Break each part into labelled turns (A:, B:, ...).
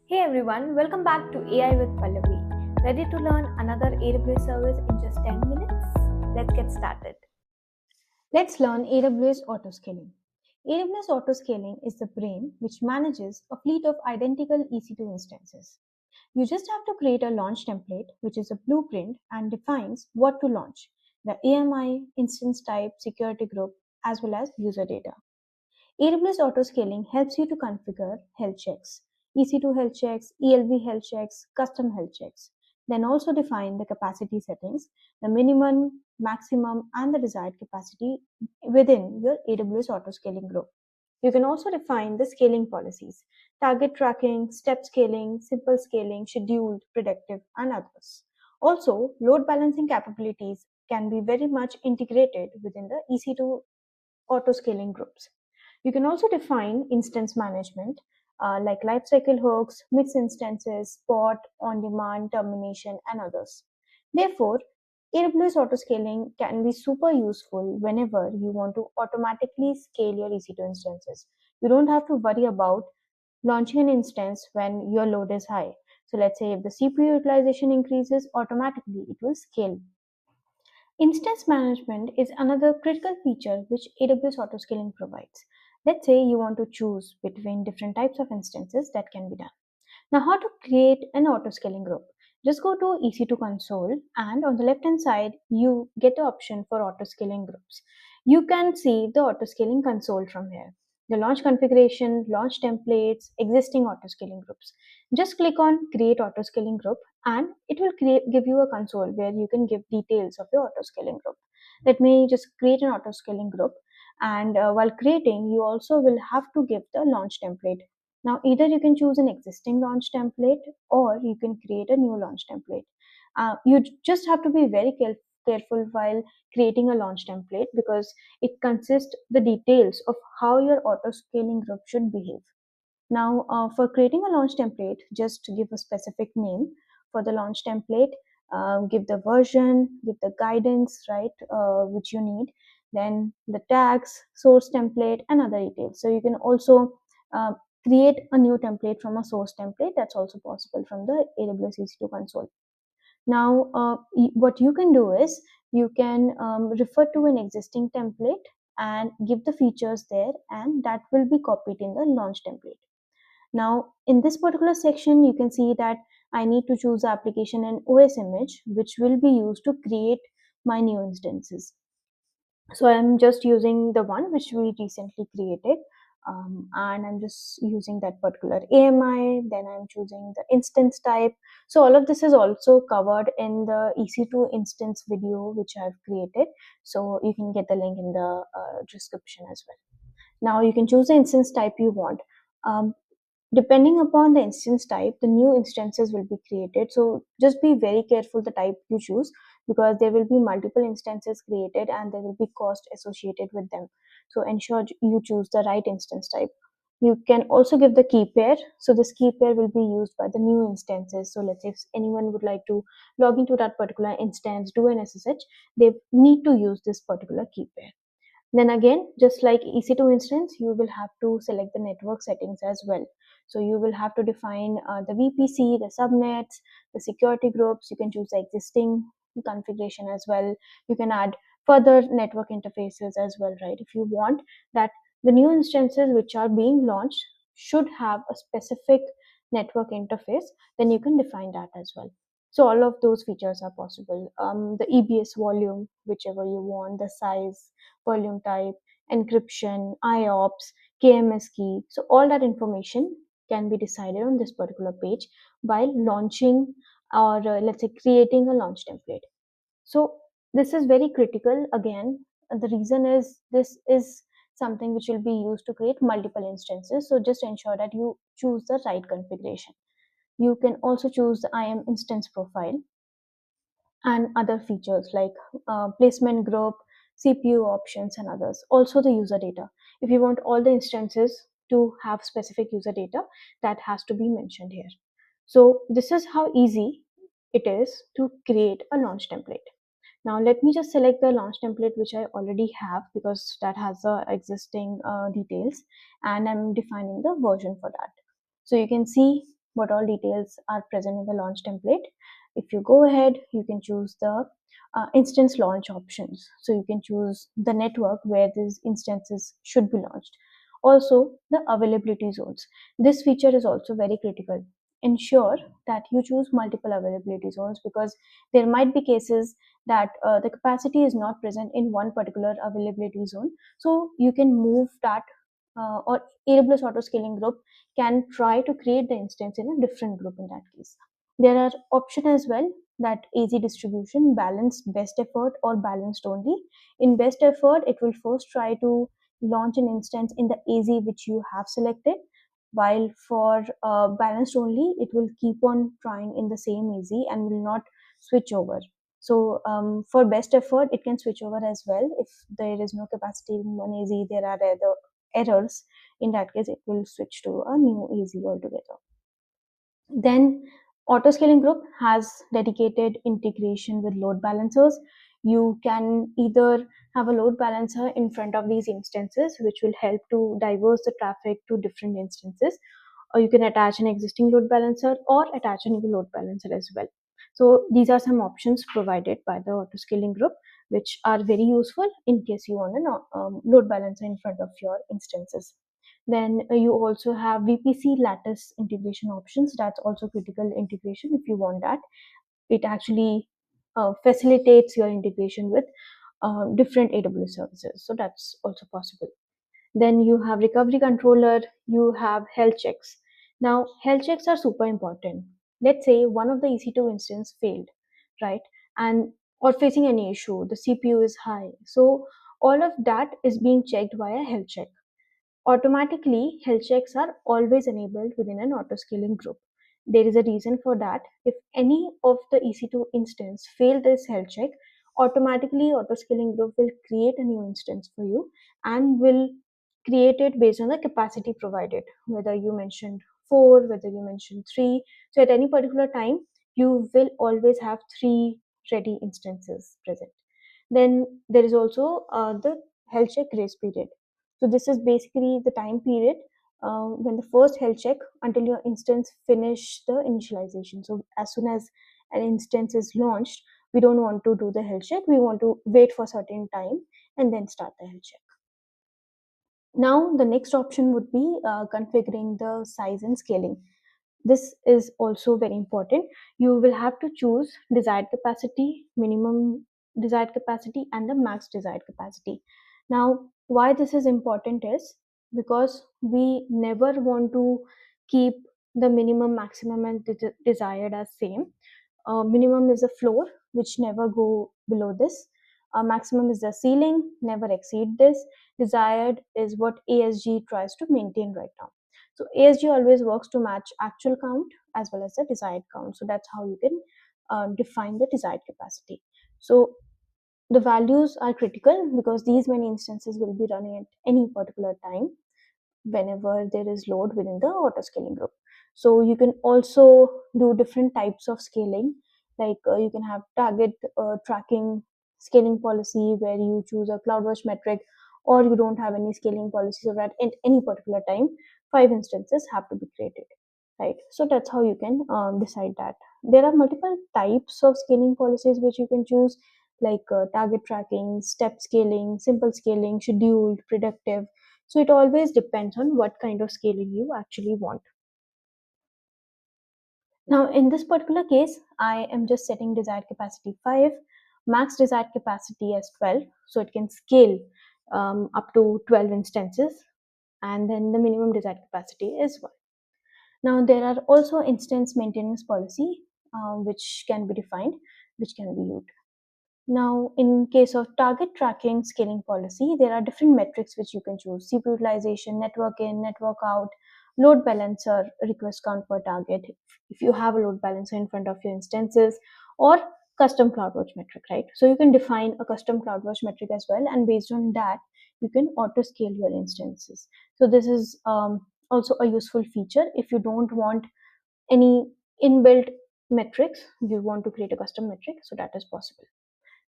A: Hey everyone, welcome back to AI with Pallavi. Ready to learn another AWS service in just 10 minutes? Let's get started. Let's learn AWS Auto Scaling. AWS Auto Scaling is the brain which manages a fleet of identical EC2 instances. You just have to create a launch template, which is a blueprint and defines what to launch, the AMI, instance type, security group, as well as user data. AWS Auto Scaling helps you to configure health checks, EC2 health checks, ELB health checks, custom health checks. Then also define the capacity settings, the minimum, maximum, and the desired capacity within your AWS Auto Scaling group. You can also define the scaling policies, target tracking, step scaling, simple scaling, scheduled, predictive, and others. Also, load balancing capabilities can be very much integrated within the EC2 auto scaling groups. You can also define instance management like lifecycle hooks, mixed instances, spot, on demand, termination, and others. Therefore, AWS autoscaling can be super useful whenever you want to automatically scale your EC2 instances. You don't have to worry about launching an instance when your load is high. So let's say if the CPU utilization increases, automatically it will scale. Instance management is another critical feature which AWS Autoscaling provides. Let's say you want to choose between different types of instances that can be done. Now, how to create an autoscaling group? Just go to EC2 console and on the left hand side, you get the option for autoscaling groups. You can see the autoscaling console from here. The launch configuration, launch templates, existing autoscaling groups. Just click on create autoscaling group and it will give you a console where you can give details of your autoscaling group. Let me just create an autoscaling group, and while creating you also will have to give the launch template. Now either you can choose an existing launch template or you can create a new launch template. You just have to be very careful while creating a launch template because it consists the details of how your auto scaling group should behave. Now, for creating a launch template, just give a specific name for the launch template, give the version, give the guidance, right, which you need, then the tags, source template, and other details. So you can also uh, create a new template from a source template. That's also possible from the AWS EC2 console. Now, what you can do is you can refer to an existing template and give the features there, and that will be copied in the launch template. Now, in this particular section, you can see that I need to choose the application and OS image, which will be used to create my new instances. So I'm just using the one which we recently created, and I'm just using that particular AMI. Then I'm choosing the instance type. So all of this is also covered in the EC2 instance video which I've created. So you can get the link in the description as well. Now you can choose the instance type you want. Um, Depending upon the instance type, the new instances will be created. So just be very careful the type you choose because there will be multiple instances created and there will be cost associated with them. So ensure you choose the right instance type. You can also give the key pair. So this key pair will be used by the new instances. So let's say if anyone would like to log into that particular instance, do an SSH, they need to use this particular key pair. Then again, just like EC2 instance, you will have to select the network settings as well. So you will have to define the VPC, the subnets, the security groups. You can choose the existing configuration as well. You can add further network interfaces as well, right? If you want that the new instances which are being launched should have a specific network interface, then you can define that as well. So all of those features are possible. The EBS volume, whichever you want, the size, volume type, encryption, IOPS, KMS key. So all that information can be decided on this particular page while launching or let's say creating a launch template. So this is very critical. Again, the reason is this is something which will be used to create multiple instances. So just ensure that you choose the right configuration. You can also choose the IAM instance profile and other features like placement group, CPU options, and others. Also, the user data. If you want all the instances to have specific user data, that has to be mentioned here. So, this is how easy it is to create a launch template. Now, let me just select the launch template which I already have because that has the existing details, and I'm defining the version for that. So, you can see what all details are present in the launch template. If you go ahead, you can choose the instance launch options. So you can choose the network where these instances should be launched. Also, the availability zones. This feature is also very critical. Ensure that you choose multiple availability zones, because there might be cases that the capacity is not present in one particular availability zone. So you can move that, or AWS Auto Scaling group can try to create the instance in a different group in that case. There are options as well, that easy distribution, balanced best effort, or balanced only. In best effort, it will first try to launch an instance in the easy which you have selected, while for balanced only, it will keep on trying in the same easy and will not switch over. So for best effort, it can switch over as well. If there is no capacity in one easy, there are other errors. In that case, it will switch to a new easy altogether. Then autoscaling group has dedicated integration with load balancers. You can either have a load balancer in front of these instances, which will help to diverse the traffic to different instances, or you can attach an existing load balancer or attach a new load balancer as well. So these are some options provided by the autoscaling group, which are very useful in case you want a load balancer in front of your instances. Then you also have VPC lattice integration options. That's also critical integration if you want that. It actually facilitates your integration with different AWS services. So that's also possible. Then you have recovery controller, you have health checks. Now, health checks are super important. Let's say one of the EC2 instance failed, right? And or facing any issue, the CPU is high. So all of that is being checked via health check. Automatically, health checks are always enabled within an autoscaling group. There is a reason for that. If any of the EC2 instance fail this health check, automatically autoscaling group will create a new instance for you and will create it based on the capacity provided, whether you mentioned 4, whether you mentioned 3. So at any particular time, you will always have 3 ready instances present. Then there is also the health check grace period. So this is basically the time period when the first health check until your instance finish the initialization. So as soon as an instance is launched, we don't want to do the health check. We want to wait for a certain time and then start the health check. Now the next option would be configuring the size and scaling. This is also very important. You will have to choose desired capacity, minimum desired capacity, and the max desired capacity. Now, why this is important is because we never want to keep the minimum, maximum, and desired as same. Minimum is a floor, which never go below this. Maximum is the ceiling, never exceed this. Desired is what ASG tries to maintain right now. So ASG always works to match actual count as well as the desired count. So that's how you can define the desired capacity. So the values are critical because these many instances will be running at any particular time whenever there is load within the auto scaling group. So you can also do different types of scaling, like you can have target tracking scaling policy where you choose a CloudWatch metric, or you don't have any scaling policy, so that at any particular time 5 instances have to be created, right? So that's how you can decide that. There are multiple types of scaling policies which you can choose, like target tracking, step scaling, simple scaling, scheduled, predictive. So it always depends on what kind of scaling you actually want. Now, in this particular case, I am just setting desired capacity 5, max desired capacity as 12. So it can scale up to 12 instances. And then the minimum desired capacity is 1. Now, there are also instance maintenance policy, which can be defined, which can be used. Now, in case of target tracking scaling policy, there are different metrics which you can choose: CPU utilization, network in, network out, load balancer, request count per target, if you have a load balancer in front of your instances, or custom CloudWatch metric, right? So you can define a custom CloudWatch metric as well, and based on that, you can auto scale your instances. So this is also a useful feature. If you don't want any inbuilt metrics, you want to create a custom metric, so that is possible.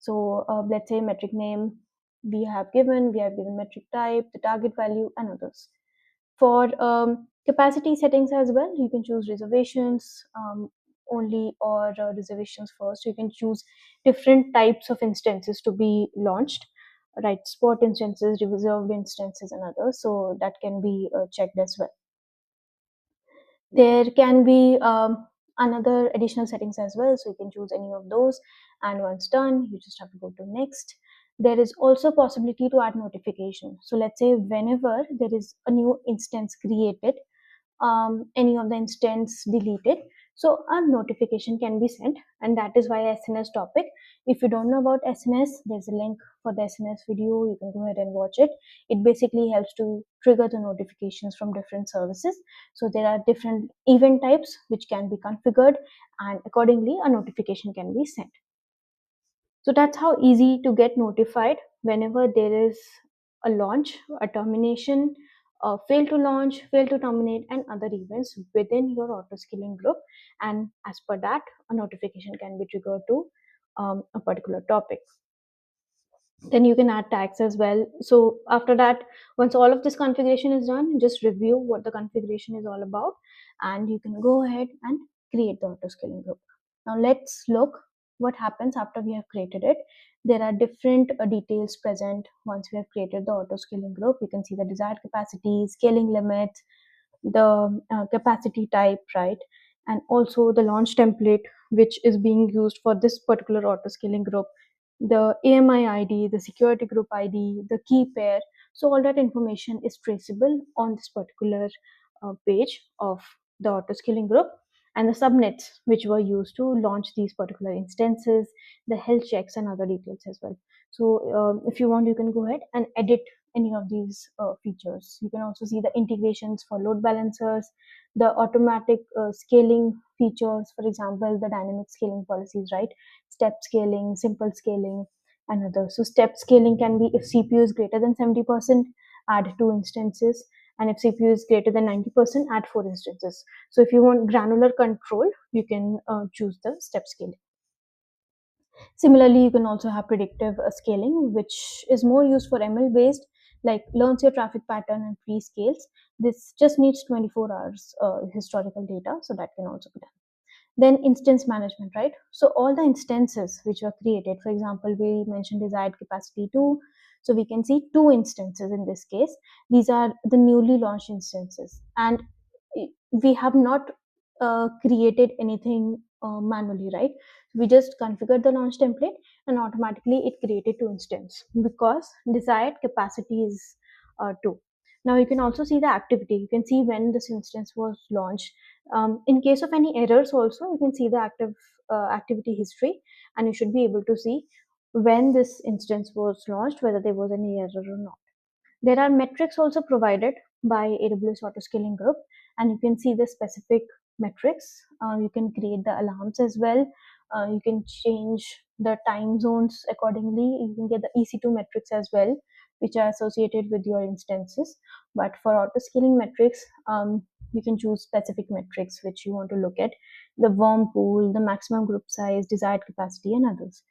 A: So let's say metric name we have given metric type, the target value, and others. For Capacity settings as well. You can choose reservations only or reservations first. You can choose different types of instances to be launched, right? Spot instances, reserved instances, and others. So that can be checked as well. There can be another additional settings as well, so you can choose any of those, and once done you just have to go to next. There is also possibility to add notification. So let's say whenever there is a new instance created, any of the instance deleted, so a notification can be sent, and that is why SNS topic. If you don't know about SNS, there's a link for the SNS video. You can go ahead and watch it. It basically helps to trigger the notifications from different services. So there are different event types which can be configured, and accordingly a notification can be sent. So that's how easy to get notified whenever there is a launch, a termination, fail to launch, fail to terminate, and other events within your auto scaling group. And as per that, a notification can be triggered to a particular topic. Then you can add tags as well. So after that, once all of this configuration is done, just review what the configuration is all about, and you can go ahead and create the auto scaling group. Now let's look what happens after we have created it. There are different details present once we have created the auto scaling group. You can see the desired capacity, scaling limits, the capacity type, right? And also the launch template, which is being used for this particular auto scaling group, the AMI ID, the security group ID, the key pair. So all that information is traceable on this particular page of the auto scaling group, and the subnets which were used to launch these particular instances, the health checks, and other details as well. So if you want, you can go ahead and edit any of these features. You can also see the integrations for load balancers, the automatic scaling features, for example, the dynamic scaling policies, right? Step scaling, simple scaling, and others. So step scaling can be if CPU is greater than 70%, add 2 instances, and if CPU is greater than 90%, add 4 instances. So if you want granular control, you can choose the step scaling. Similarly, you can also have predictive scaling, which is more used for ML based, like learns your traffic pattern and pre-scales. This just needs 24 hours historical data, so that can also be done. Then instance management, right? So all the instances which were created, for example, we mentioned desired capacity 2. So we can see 2 instances in this case. These are the newly launched instances, and we have not created anything manually, right? We just configured the launch template, and automatically it created 2 instances because desired capacity is 2. Now you can also see the activity. You can see when this instance was launched. In case of any errors also, you can see the activity history, and you should be able to see when this instance was launched, whether there was any error or not. There are metrics also provided by AWS Auto Scaling Group, and you can see the specific metrics. You can create the alarms as well. You can change the time zones accordingly. You can get the EC2 metrics as well, which are associated with your instances. But for auto scaling metrics, you can choose specific metrics which you want to look at: the worm pool, the maximum group size, desired capacity, and others.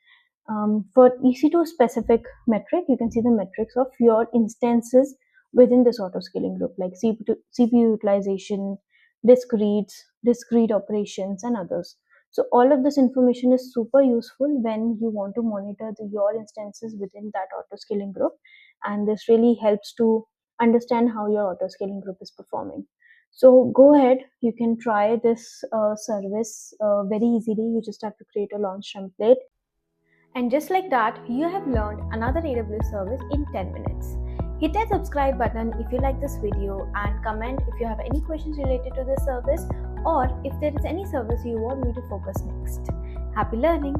A: For EC2 specific metric, you can see the metrics of your instances within this auto scaling group, like CPU utilization, discrete operations, and others. So all of this information is super useful when you want to monitor your instances within that auto scaling group, and this really helps to understand how your auto scaling group is performing. So go ahead, you can try this service very easily. You just have to create a launch template. And just like that, you have learned another AWS service in 10 minutes. Hit that subscribe button if you like this video, and comment if you have any questions related to this service, or if there is any service you want me to focus next. Happy learning!